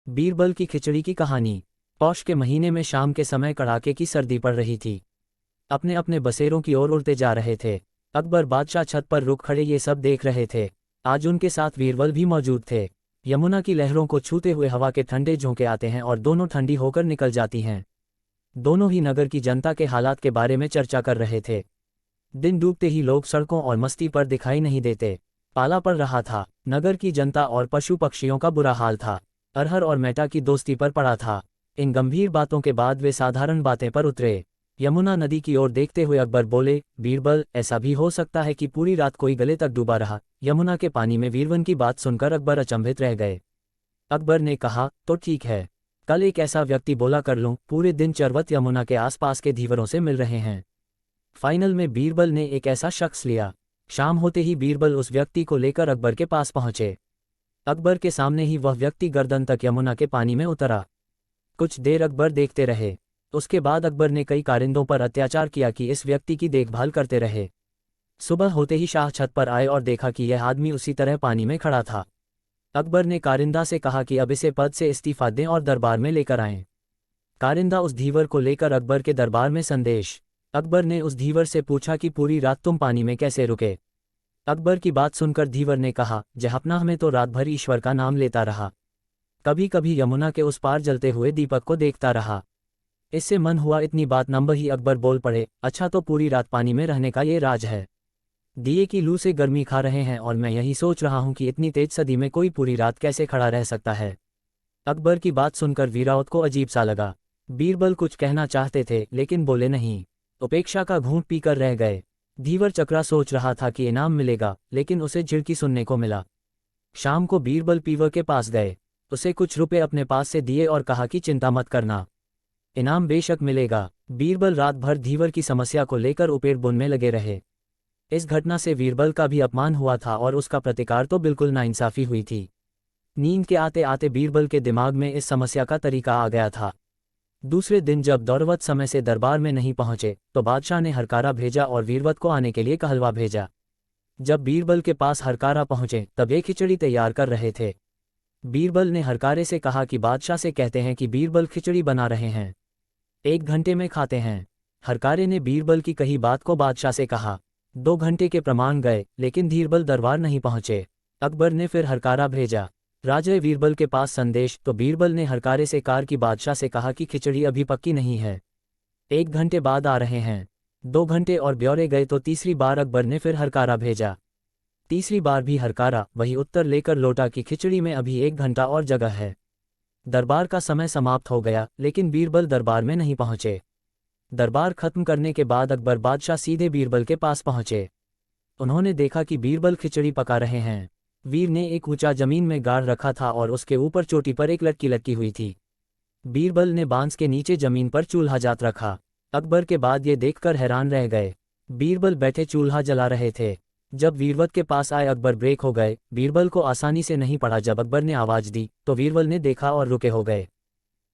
बीरबल की खिचड़ी की कहानी। पौष के महीने में शाम के समय कड़ाके की सर्दी पड़ रही थी। अपने अपने बसेरों की ओर उड़ते जा रहे थे। अकबर बादशाह छत पर रुक खड़े ये सब देख रहे थे। आज उनके साथ बीरबल भी मौजूद थे। यमुना की लहरों को छूते हुए हवा के ठंडे झोंके आते हैं और दोनों ठंडी होकर निकल जाती हैं। दोनों ही नगर की जनता के हालात के बारे में चर्चा कर रहे थे। दिन डूबते ही लोग सड़कों और मस्ती पर दिखाई नहीं देते। पाला पड़ रहा था। नगर की जनता और पशु पक्षियों का बुरा हाल था। अरहर और मेटा की दोस्ती पर पड़ा था। इन गंभीर बातों के बाद वे साधारण बातें पर उतरे। यमुना नदी की ओर देखते हुए अकबर बोले, बीरबल, ऐसा भी हो सकता है कि पूरी रात कोई गले तक डूबा रहा। यमुना के पानी में वीरवन की बात सुनकर अकबर अचंभित रह गए। अकबर ने कहा, तो ठीक है, कल एक ऐसा व्यक्ति बोला कर लूं, पूरे दिन चरवत यमुना के आसपास के धीवरों से मिल रहे हैं। फाइनल में बीरबल ने एक ऐसा शख्स लिया। शाम होते ही बीरबल उस व्यक्ति को लेकर अकबर के पास पहुंचे। अकबर के सामने ही वह व्यक्ति गर्दन तक यमुना के पानी में उतरा। कुछ देर अकबर देखते रहे। उसके बाद अकबर ने कई कारिंदों पर अत्याचार किया कि इस व्यक्ति की देखभाल करते रहे। सुबह होते ही शाह छत पर आए और देखा कि यह आदमी उसी तरह पानी में खड़ा था। अकबर ने कारिंदा से कहा कि अब इसे पद से इस्तीफा दें और दरबार में लेकर आएं। कारिंदा उस धीवर को लेकर अकबर के दरबार में संदेश। अकबर ने उस धीवर से पूछा कि पूरी रात तुम पानी में कैसे रुके। अकबर की बात सुनकर धीवर ने कहा, जहांपनाह में तो रात भर ईश्वर का नाम लेता रहा। कभी कभी यमुना के उस पार जलते हुए दीपक को देखता रहा। इससे मन हुआ इतनी बात नंबर ही अकबर बोल पड़े, अच्छा तो पूरी रात पानी में रहने का ये राज है। दिए की लू से गर्मी खा रहे हैं और मैं यही सोच रहा हूं कि इतनी तेज सदी में कोई पूरी रात कैसे खड़ा रह सकता है। अकबर की बात सुनकर वीरावत को अजीब सा लगा। बीरबल कुछ कहना चाहते थे लेकिन बोले नहीं। उपेक्षा का घूंट पीकर रह गए। धीवर चक्रा सोच रहा था कि इनाम मिलेगा, लेकिन उसे झिड़की सुनने को मिला। शाम को बीरबल पीवर के पास गए। उसे कुछ रुपए अपने पास से दिए और कहा कि चिंता मत करना, इनाम बेशक मिलेगा। बीरबल रात भर धीवर की समस्या को लेकर उपेड़ बुन में लगे रहे। इस घटना से बीरबल का भी अपमान हुआ था और उसका प्रतिकार तो बिल्कुल नाइंसाफी हुई थी। नींद के आते आते बीरबल के दिमाग में इस समस्या का तरीका आ गया था। दूसरे दिन जब दौरवत समय से दरबार में नहीं पहुंचे तो बादशाह ने हरकारा भेजा और वीरवत को आने के लिए कहलवा भेजा। जब बीरबल के पास हरकारा पहुंचे तब एक खिचड़ी तैयार कर रहे थे। बीरबल ने हरकारे से कहा कि बादशाह से कहते हैं कि बीरबल खिचड़ी बना रहे हैं, 1 घंटे में खाते हैं। हरकारे ने बीरबल की कही बात को बादशाह से कहा। 2 घंटे के प्रमाण गए लेकिन बीरबल दरबार नहीं पहुंचे। अकबर ने फिर हरकारा भेजा। राजा बीरबल के पास संदेश, तो बीरबल ने हरकारे से कार की बादशाह से कहा कि खिचड़ी अभी पक्की नहीं है, 1 घंटे बाद आ रहे हैं। 2 घंटे और ब्यौरे गए तो तीसरी बार अकबर ने फिर हरकारा भेजा। तीसरी बार भी हरकारा वही उत्तर लेकर लौटा कि खिचड़ी में अभी 1 घंटा और जगह है। दरबार का समय समाप्त हो गया लेकिन बीरबल दरबार में नहीं पहुंचे। दरबार खत्म करने के बाद अकबर बादशाह सीधे बीरबल के पास पहुंचे। उन्होंने देखा कि बीरबल खिचड़ी पका रहे हैं। वीर ने एक ऊंचा जमीन में गाड़ रखा था और उसके ऊपर चोटी पर एक लटकी लटकी हुई थी। बीरबल ने बांस के नीचे जमीन पर चूल्हा जात रखा। अकबर के बाद ये देखकर हैरान रह गए। बीरबल बैठे चूल्हा जला रहे थे। जब वीरवत के पास आए अकबर ब्रेक हो गए। बीरबल को आसानी से नहीं पड़ा। जब अकबर ने आवाज दी तो बीरबल ने देखा और रुके हो गए।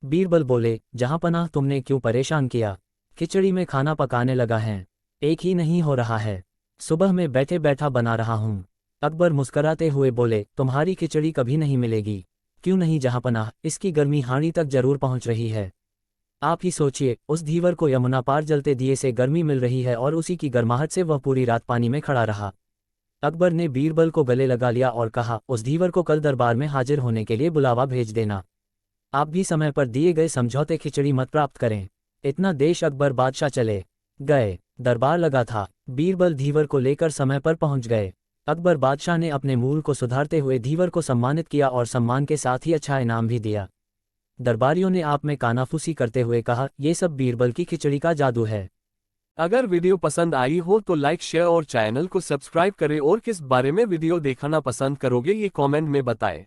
बीरबल बोले, जहांपनाह तुमने क्यों परेशान किया, खिचड़ी में खाना पकाने लगा है, एक ही नहीं हो रहा है, सुबह में बैठे बैठा बना रहा हूँ। अकबर मुस्कराते हुए बोले, तुम्हारी खिचड़ी कभी नहीं मिलेगी। क्यों नहीं जहांपनाह, इसकी गर्मी हांडी तक जरूर पहुंच रही है। आप ही सोचिए, उस धीवर को यमुना पार जलते दिए से गर्मी मिल रही है और उसी की गर्माहट से वह पूरी रात पानी में खड़ा रहा। अकबर ने बीरबल को गले लगा लिया और कहा, उस धीवर को कल दरबार में हाजिर होने के लिए बुलावा भेज देना। आप भी समय पर दिए गए समझौते खिचड़ी मत प्राप्त करें। इतना देश अकबर बादशाह चले गए। दरबार लगा था। बीरबल धीवर को लेकर समय पर पहुंच गए। अकबर बादशाह ने अपने मूल को सुधारते हुए धीवर को सम्मानित किया और सम्मान के साथ ही अच्छा इनाम भी दिया। दरबारियों ने आप में कानाफूसी करते हुए कहा, ये सब बीरबल की खिचड़ी का जादू है। अगर वीडियो पसंद आई हो तो लाइक, शेयर और चैनल को सब्सक्राइब करें और किस बारे में वीडियो देखना पसंद करोगे ये कमेंट में बताएं।